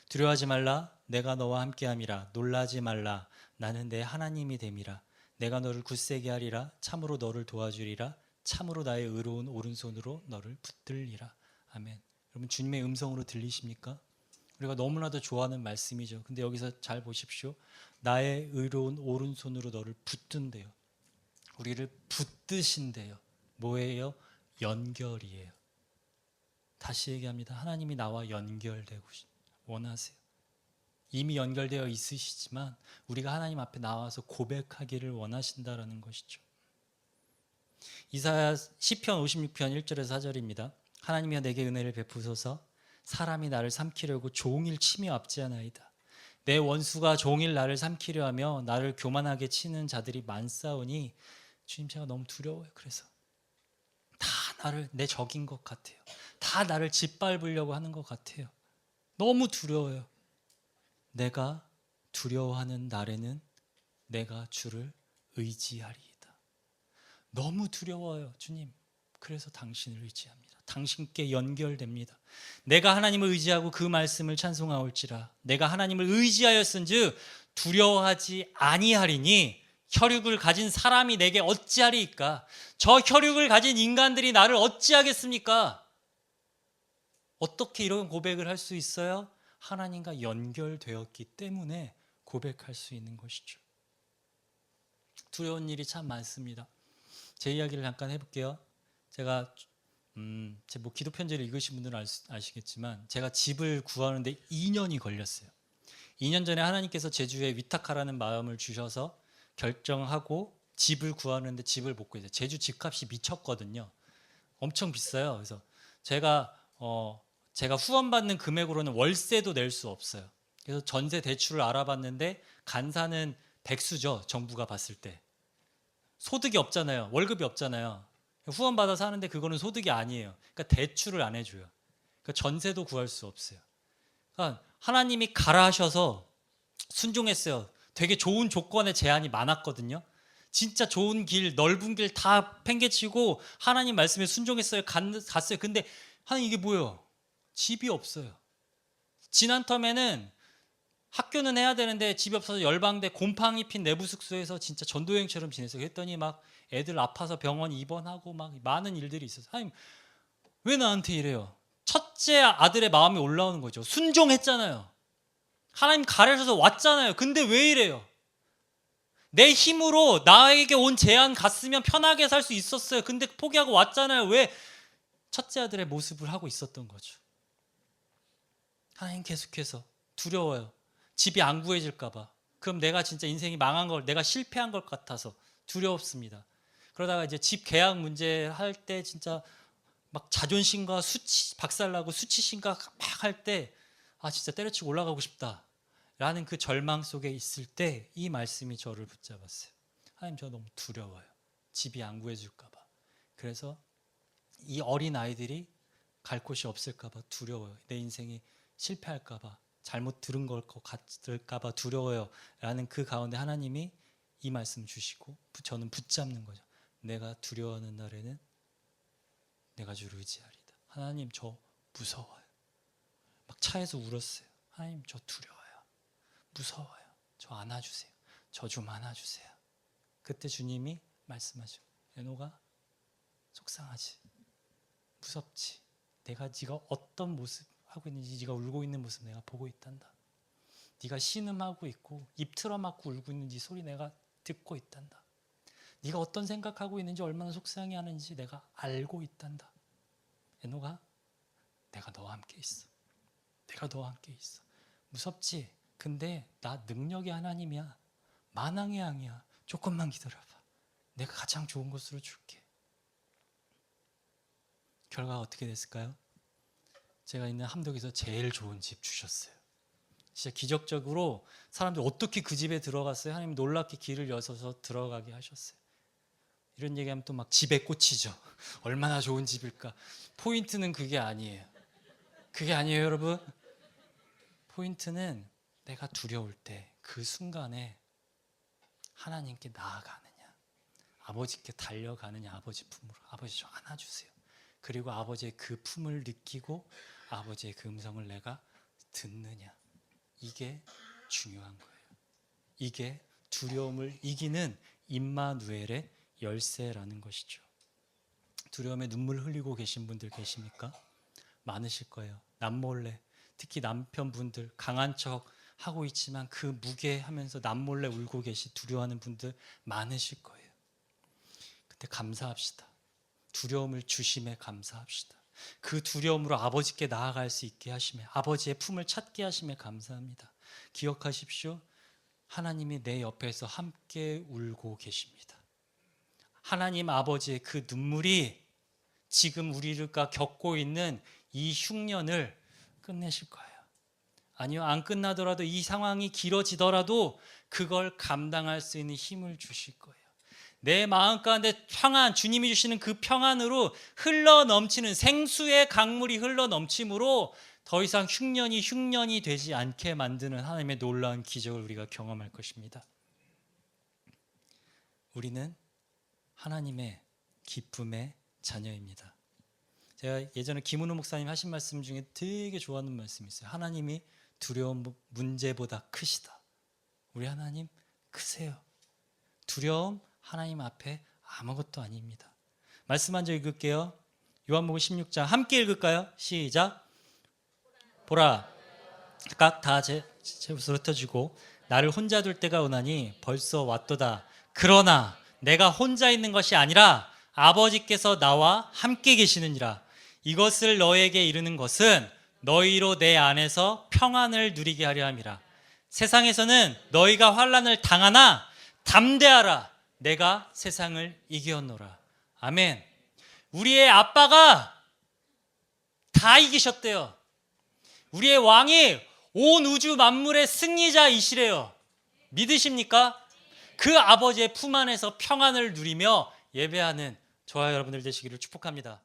두려워하지 말라. 내가 너와 함께함이라. 놀라지 말라. 나는 내 하나님이 됨이라. 내가 너를 굳세게 하리라. 참으로 너를 도와주리라. 참으로 나의 의로운 오른손으로 너를 붙들리라. 아멘. 여러분 주님의 음성으로 들리십니까? 우리가 너무나도 좋아하는 말씀이죠. 근데 여기서 잘 보십시오. 나의 의로운 오른손으로 너를 붙든대요. 우리를 붙드신대요. 뭐예요? 연결이에요. 다시 얘기합니다. 하나님이 나와 연결되고 원하세요. 이미 연결되어 있으시지만 우리가 하나님 앞에 나와서 고백하기를 원하신다라는 것이죠. 이사야 시편 56편 1절에서 4절입니다. 하나님이여 내게 은혜를 베푸소서. 사람이 나를 삼키려고 종일 치며 앞지하나이다. 내 원수가 종일 나를 삼키려 하며 나를 교만하게 치는 자들이 많사오니 주님 제가 너무 두려워요. 그래서 다 나를 내 적인 것 같아요. 다 나를 짓밟으려고 하는 것 같아요. 너무 두려워요. 내가 두려워하는 날에는 내가 주를 의지하리이다. 너무 두려워요, 주님. 그래서 당신을 의지합니다. 당신께 연결됩니다. 내가 하나님을 의지하고 그 말씀을 찬송하올지라. 내가 하나님을 의지하였은즉 두려워하지 아니하리니 혈육을 가진 사람이 내게 어찌하리이까? 저 혈육을 가진 인간들이 나를 어찌하겠습니까? 어떻게 이런 고백을 할 수 있어요? 하나님과 연결되었기 때문에 고백할 수 있는 것이죠. 두려운 일이 참 많습니다. 제 이야기를 잠깐 해볼게요. 제가 제 기도 편지를 읽으신 분들은 아시겠지만 제가 집을 구하는데 2년이 걸렸어요. 2년 전에 하나님께서 제주에 위탁하라는 마음을 주셔서 결정하고 집을 구하는데 집을 못 구해요. 제주 집값이 미쳤거든요. 엄청 비싸요. 그래서 제가 후원받는 금액으로는 월세도 낼 수 없어요. 그래서 전세 대출을 알아봤는데 간사는 백수죠. 정부가 봤을 때. 소득이 없잖아요. 월급이 없잖아요. 후원받아서 하는데 그거는 소득이 아니에요. 그러니까 대출을 안 해줘요. 그러니까 전세도 구할 수 없어요. 그러니까 하나님이 가라 하셔서 순종했어요. 되게 좋은 조건의 제한이 많았거든요. 진짜 좋은 길, 넓은 길 다 팽개치고 하나님 말씀에 순종했어요. 갔어요. 근데 하나님 이게 뭐예요? 집이 없어요. 지난 텀에는 학교는 해야 되는데 집이 없어서 열방대 곰팡이 핀 내부 숙소에서 진짜 전도여행처럼 지냈어요. 했더니 막 애들 아파서 병원 입원하고 막 많은 일들이 있어서 하나님 왜 나한테 이래요? 첫째 아들의 마음이 올라오는 거죠. 순종했잖아요. 하나님 가르쳐서 왔잖아요. 근데 왜 이래요? 내 힘으로 나에게 온 제안 갔으면 편하게 살 수 있었어요. 근데 포기하고 왔잖아요. 왜? 첫째 아들의 모습을 하고 있었던 거죠. 하나님 계속해서 두려워요. 집이 안 구해질까 봐. 그럼 내가 진짜 인생이 망한 걸, 내가 실패한 것 같아서 두렵습니다. 그러다가 이제 집 계약 문제 할 때 진짜 막 자존심과 박살나고 수치심과 막 할 때 아 진짜 때려치고 올라가고 싶다 라는 그 절망 속에 있을 때 이 말씀이 저를 붙잡았어요. 하나님 저 너무 두려워요. 집이 안 구해줄까 봐. 그래서 이 어린 아이들이 갈 곳이 없을까 봐 두려워요. 내 인생이 실패할까 봐, 잘못 들은 걸 것 같을까 봐 두려워요 라는 그 가운데 하나님이 이 말씀 주시고 저는 붙잡는 거죠. 내가 두려워하는 날에는 내가 주를 의지하리다. 하나님 저 무서워요. 막 차에서 울었어요. 하나님 저 두려워요. 무서워요. 저 안아주세요. 저 좀 안아주세요. 그때 주님이 말씀하죠. 에노가 속상하지. 무섭지. 내가 네가 어떤 모습 하고 있는지 네가 울고 있는 모습 내가 보고 있단다. 네가 신음하고 있고 입 틀어막고 울고 있는지 소리 내가 듣고 있단다. 네가 어떤 생각하고 있는지 얼마나 속상해하는지 내가 알고 있단다. 에노가 내가 너와 함께 있어. 내가 너와 함께 있어. 무섭지? 근데 나 능력의 하나님이야. 만왕의 양이야. 조금만 기다려봐. 내가 가장 좋은 곳으로 줄게. 결과가 어떻게 됐을까요? 제가 있는 함덕에서 제일 좋은 집 주셨어요. 진짜 기적적으로 사람들 어떻게 그 집에 들어갔어요? 하나님 놀랍게 길을 여셔서 들어가게 하셨어요. 이런 얘기하면 또 막 집에 꽂히죠. 얼마나 좋은 집일까? 포인트는 그게 아니에요. 그게 아니에요, 여러분. 포인트는 내가 두려울 때 그 순간에 하나님께 나아가느냐, 아버지께 달려가느냐, 아버지 품으로. 아버지 저 안아주세요. 그리고 아버지의 그 품을 느끼고 아버지의 그 음성을 내가 듣느냐. 이게 중요한 거예요. 이게 두려움을 이기는 임마누엘의 열쇠라는 것이죠. 두려움에 눈물 흘리고 계신 분들 계십니까? 많으실 거예요. 남몰래, 특히 남편분들 강한 척 하고 있지만 그 무게 하면서 남몰래 울고 두려워하는 분들 많으실 거예요. 근데 감사합시다. 두려움을 주심에 감사합시다. 그 두려움으로 아버지께 나아갈 수 있게 하심에, 아버지의 품을 찾게 하심에 감사합니다. 기억하십시오. 하나님이 내 옆에서 함께 울고 계십니다. 하나님 아버지의 그 눈물이 지금 우리가 겪고 있는 이 흉년을 끝내실 거예요. 아니요, 안 끝나더라도 이 상황이 길어지더라도 그걸 감당할 수 있는 힘을 주실 거예요. 내 마음 가운데 평안, 주님이 주시는 그 평안으로 흘러 넘치는 생수의 강물이 흘러 넘침으로 더 이상 흉년이 되지 않게 만드는 하나님의 놀라운 기적을 우리가 경험할 것입니다. 우리는 하나님의 기쁨의 자녀입니다. 제가 예전에 김은호 목사님 하신 말씀 중에 되게 좋아하는 말씀이 있어요. 하나님이 두려운 문제보다 크시다. 우리 하나님 크세요. 두려움 하나님 앞에 아무것도 아닙니다. 말씀 한 절 읽을게요. 요한복음 16장 함께 읽을까요? 시작. 보라, 각 다 제 옷을 흩어지고 나를 혼자 둘 때가 오나니 벌써 왔도다. 그러나 내가 혼자 있는 것이 아니라 아버지께서 나와 함께 계시느니라. 이것을 너에게 이르는 것은 너희로 내 안에서 평안을 누리게 하려 함이라. 세상에서는 너희가 환난을 당하나 담대하라. 내가 세상을 이겼노라. 아멘. 우리의 아빠가 다 이기셨대요. 우리의 왕이 온 우주 만물의 승리자이시래요. 믿으십니까? 그 아버지의 품 안에서 평안을 누리며 예배하는 저와 여러분들 되시기를 축복합니다.